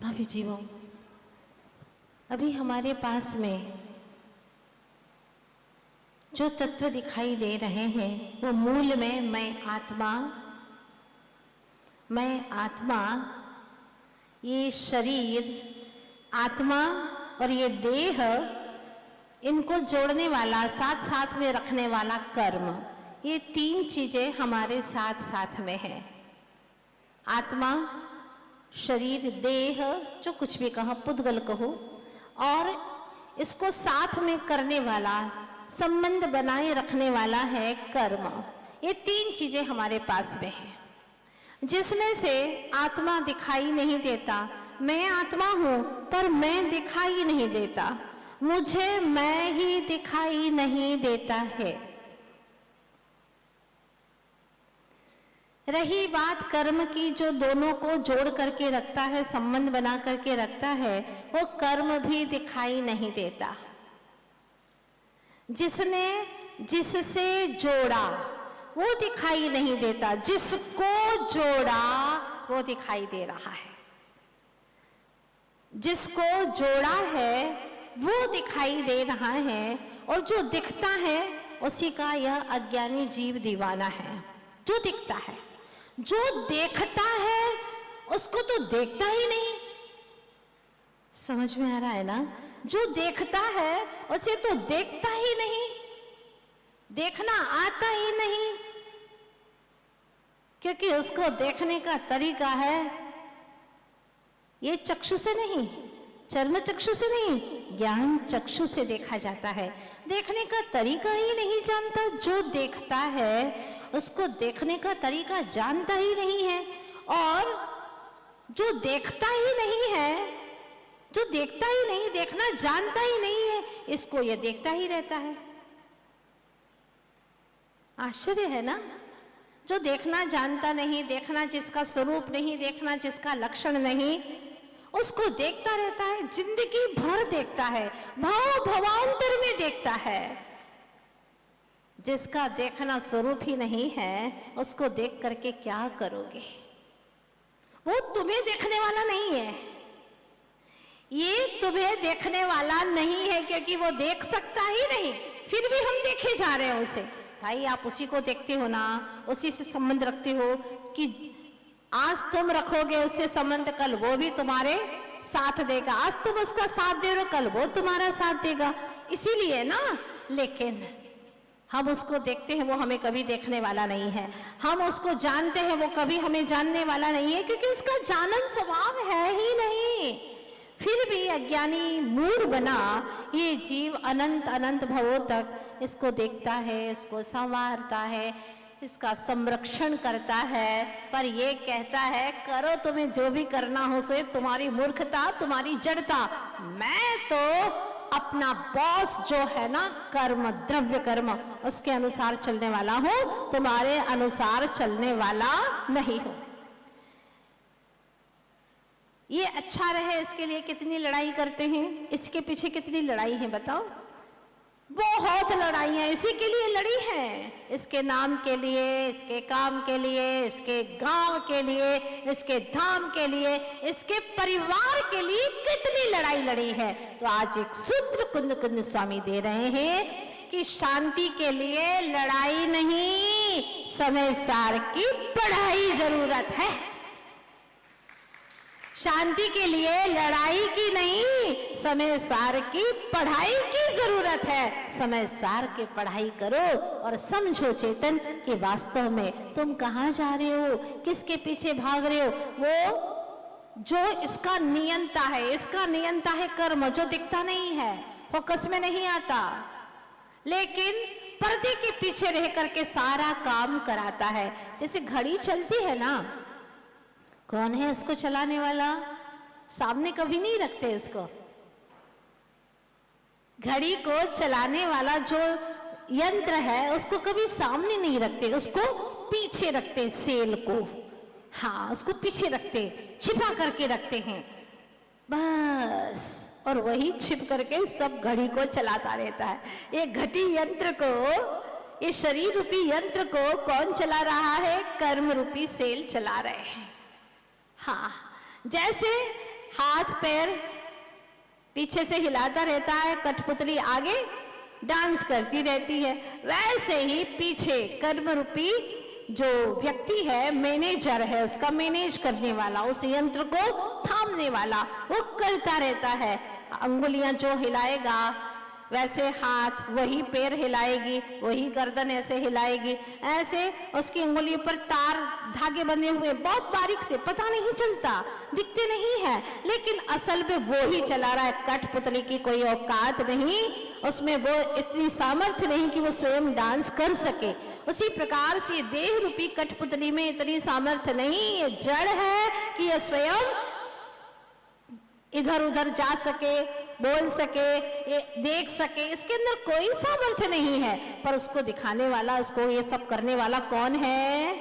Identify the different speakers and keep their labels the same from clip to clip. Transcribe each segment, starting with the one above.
Speaker 1: भाभी जीवों, अभी हमारे पास में जो तत्व दिखाई दे रहे हैं वो मूल में मैं आत्मा, ये शरीर, आत्मा और ये देह, इनको जोड़ने वाला, साथ साथ में रखने वाला कर्म, ये तीन चीजें हमारे साथ साथ में है। आत्मा, शरीर, देह, जो कुछ भी कहो, पुद्गल कहो, और इसको साथ में करने वाला, संबंध बनाए रखने वाला है कर्म। ये तीन चीजें हमारे पास में है, जिसमें से आत्मा दिखाई नहीं देता। मैं आत्मा हूं पर मैं दिखाई नहीं देता, मुझे मैं ही दिखाई नहीं देता है। रही बात कर्म की, जो दोनों को जोड़ करके रखता है, संबंध बना करके रखता है, वो कर्म भी दिखाई नहीं देता। जिसने जिससे जोड़ा वो दिखाई नहीं देता, जिसको जोड़ा वो दिखाई दे रहा है। जिसको जोड़ा है वो दिखाई दे रहा है, और जो दिखता है उसी का यह अज्ञानी जीव दीवाना है। जो दिखता है, जो देखता है उसको तो देखता ही नहीं। समझ में आ रहा है ना? जो देखता है उसे तो देखता ही नहीं, देखना आता ही नहीं, क्योंकि उसको देखने का तरीका है ये चक्षु से नहीं, चर्म चक्षु से नहीं, ज्ञान चक्षु से देखा जाता है। देखने का तरीका ही नहीं जानता। जो देखता है उसको देखने का तरीका जानता ही नहीं है, और जो देखता ही नहीं है, जो देखता ही नहीं, देखना जानता ही नहीं है, इसको ये देखता ही रहता है। आश्चर्य है ना? जो देखना जानता नहीं, देखना जिसका स्वरूप नहीं, देखना जिसका लक्षण नहीं, उसको देखता रहता है, जिंदगी भर देखता है, भाव भवांतर में देखता है। जिसका देखना स्वरूप ही नहीं है, उसको देख करके क्या करोगे? वो तुम्हें देखने वाला नहीं है, ये तुम्हें देखने वाला नहीं है, क्योंकि वो देख सकता ही नहीं। फिर भी हम देखे जा रहे हैं उसे। भाई आप उसी को देखते हो ना, उसी से संबंध रखते हो, कि आज तुम रखोगे उससे संबंध, कल वो भी तुम्हारे साथ देगा। आज तुम उसका साथ दे रहे हो, कल वो तुम्हारा साथ देगा, इसीलिए ना। लेकिन हम उसको देखते हैं, वो हमें कभी देखने वाला नहीं है। हम उसको जानते हैं, वो कभी हमें जानने वाला नहीं है, क्योंकि उसका जानन स्वभाव है ही नहीं। फिर भी अज्ञानी मूढ़ बना ये जीव अनंत अनंत भवों तक इसको देखता है, इसको संवारता है, इसका संरक्षण करता है, पर ये कहता है करो तुम्हें जो भी करना हो सो, तुम्हारी मूर्खता, तुम्हारी जड़ता। मैं तो अपना बॉस जो है ना, कर्म, द्रव्य कर्म, उसके अनुसार चलने वाला हूं, तुम्हारे अनुसार चलने वाला नहीं हूं। ये अच्छा रहे इसके लिए कितनी लड़ाई करते हैं, इसके पीछे कितनी लड़ाई है बताओ? बहुत लड़ाइयां इसी के लिए लड़ी हैं, इसके नाम के लिए, इसके काम के लिए, इसके गांव के लिए, इसके धाम के लिए, इसके परिवार के लिए कितनी लड़ाई लड़ी है। तो आज एक सूत्र कुंद कुंद स्वामी दे रहे हैं कि शांति के लिए लड़ाई नहीं, समय सार की पढ़ाई जरूरत है। शांति के लिए लड़ाई की नहीं, समय सार की पढ़ाई की जरूरत है। समय सार के पढ़ाई करो और समझो चेतन कि वास्तव में तुम कहाँ जा रहे हो, किसके पीछे भाग रहे हो। वो जो इसका नियंता है, इसका नियंता है कर्म, जो दिखता नहीं है, फोकस में नहीं आता, लेकिन पर्दे के पीछे रह करके सारा काम कराता है। जैसे घड़ी चलती है ना, कौन है इसको चलाने वाला? सामने कभी नहीं रखते इसको। घड़ी को चलाने वाला जो यंत्र है उसको कभी सामने नहीं रखते, उसको पीछे रखते, सेल को, हाँ उसको पीछे रखते, छिपा करके रखते हैं बस, और वही छिप करके सब घड़ी को चलाता रहता है। ये घटी यंत्र को, ये शरीर रूपी यंत्र को कौन चला रहा है? कर्म रूपी सेल चला रहे हैं। हाँ, जैसे हाथ पैर पीछे से हिलाता रहता है, कठपुतली आगे डांस करती रहती है, वैसे ही पीछे कर्म रूपी जो व्यक्ति है, मैनेजर है, उसका मैनेज करने वाला, उस यंत्र को थामने वाला, वो करता रहता है। अंगुलियां जो हिलाएगा वैसे हाथ, वही पैर हिलाएगी, वही गर्दन ऐसे हिलाएगी, ऐसे उसकी उंगली पर तार धागे बंधे हुए, बहुत बारीक से, पता नहीं चलता, दिखते नहीं है, लेकिन असल में वो ही चला रहा है। कठपुतली की कोई औकात नहीं, उसमें वो इतनी सामर्थ्य नहीं कि वो स्वयं डांस कर सके। उसी प्रकार से देह रूपी कठपुतली में इतनी सामर्थ्य नहीं, ये जड़ है कि ये स्वयं इधर उधर जा सके, बोल सके, ये देख सके, इसके अंदर कोई सामर्थ्य नहीं है। पर उसको दिखाने वाला, उसको ये सब करने वाला कौन है?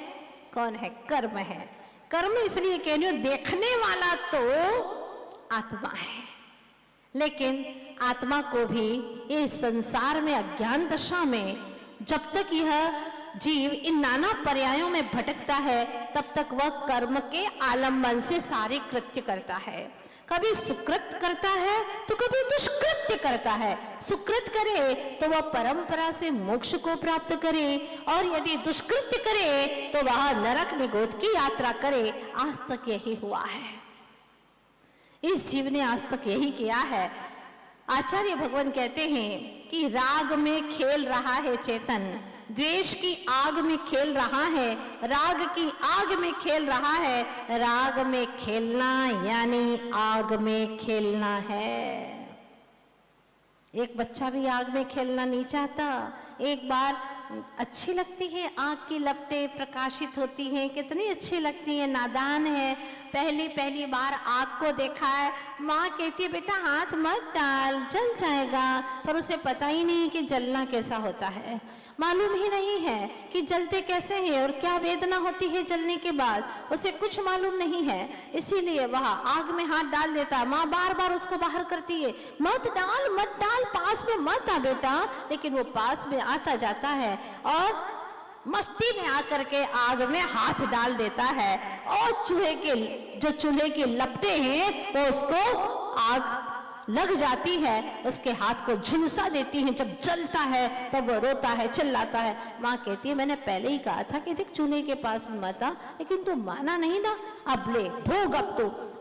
Speaker 1: कौन है? कर्म है। कर्म इसलिए कह रही हूं, देखने वाला तो आत्मा है, लेकिन आत्मा को भी इस संसार में अज्ञान दशा में जब तक यह जीव इन नाना पर्यायों में भटकता है, तब तक वह कर्म के आलंबन से सारे कृत्य करता है। कभी सुकृत करता है तो कभी दुष्कृत्य करता है। सुकृत करे तो वह परंपरा से मोक्ष को प्राप्त करे, और यदि दुष्कृत्य करे तो वह नरक निगोद की यात्रा करे। आज तक यही हुआ है, इस जीव ने आज तक यही किया है। आचार्य भगवान कहते हैं कि राग में खेल रहा है चेतन, द्वेष की आग में खेल रहा है, राग की आग में खेल रहा है। राग में खेलना यानी आग में खेलना है। एक बच्चा भी आग में खेलना नहीं चाहता। एक बार अच्छी लगती है, आग की लपटें प्रकाशित होती हैं, कितनी अच्छी लगती है, नादान है, पहली बार आग को देखा है, माँ कहती है बेटा हाथ मत डाल, जल जाएगा, पर उसे पता ही नहीं कि जलना कैसा होता है, मालूम ही नहीं है कि जलते कैसे हैं और क्या वेदना होती है जलने के बाद, उसे कुछ मालूम नहीं है। इसीलिए वह आग में हाथ डाल देता है। माँ बार बार उसको बाहर करती है, मत डाल, पास में मत आ बेटा, लेकिन वो पास में आता जाता है और मस्ती में आकर के आग में हाथ डाल देता है, और चूल्हे की लपटें हैं वो उसको आग लग जाती है, उसके हाथ को झुलसा देती हैं। जब जलता है तब वो रोता है, चिल्लाता है। माँ कहती है मैंने पहले ही कहा था कि देख चूल्हे के पास में मत आ, लेकिन तू माना नहीं ना, अब ले भोग,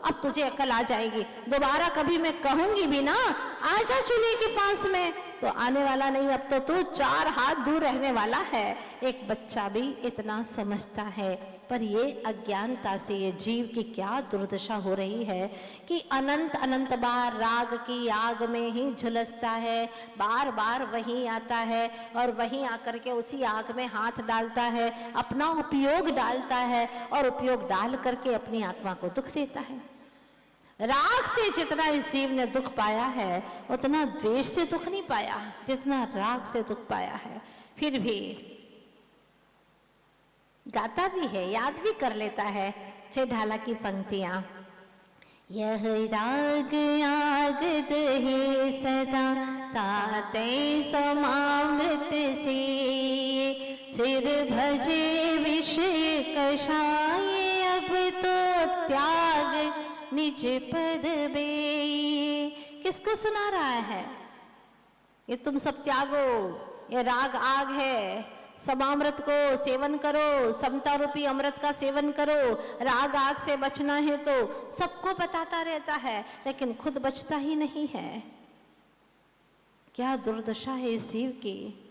Speaker 1: अब तुझे अकल आ जाएगी, दोबारा कभी मैं कहूंगी भी ना आजा चूल्हे के पास में तो आने वाला नहीं, अब तो तू 4 हाथ दूर रहने वाला है। एक बच्चा भी इतना समझता है, पर ये अज्ञानता से ये जीव की क्या दुर्दशा हो रही है कि अनंत बार राग की आग में ही झुलसता है, बार बार वहीं आता है और वहीं आकर के उसी आग में हाथ डालता है, अपना उपयोग डालता है और उपयोग डाल करके अपनी आत्मा को दुख देता है। राग से जितना इस जीव ने दुख पाया है उतना द्वेष से दुख नहीं पाया जितना राग से दुख पाया है। फिर भी गाता भी है, याद भी कर लेता है 6 ढाला की पंक्तियां। यह राग आग दहे सदा ताते समामृत से, चिर भजे विषय कषाय अब तो त्याग निज पद बे। किसको सुना रहा है? ये तुम सब त्यागो, ये राग आग है, समामृत को सेवन करो, समता रूपी अमृत का सेवन करो। राग आग से बचना है तो सबको बताता रहता है, लेकिन खुद बचता ही नहीं है। क्या दुर्दशा है इस जीव की।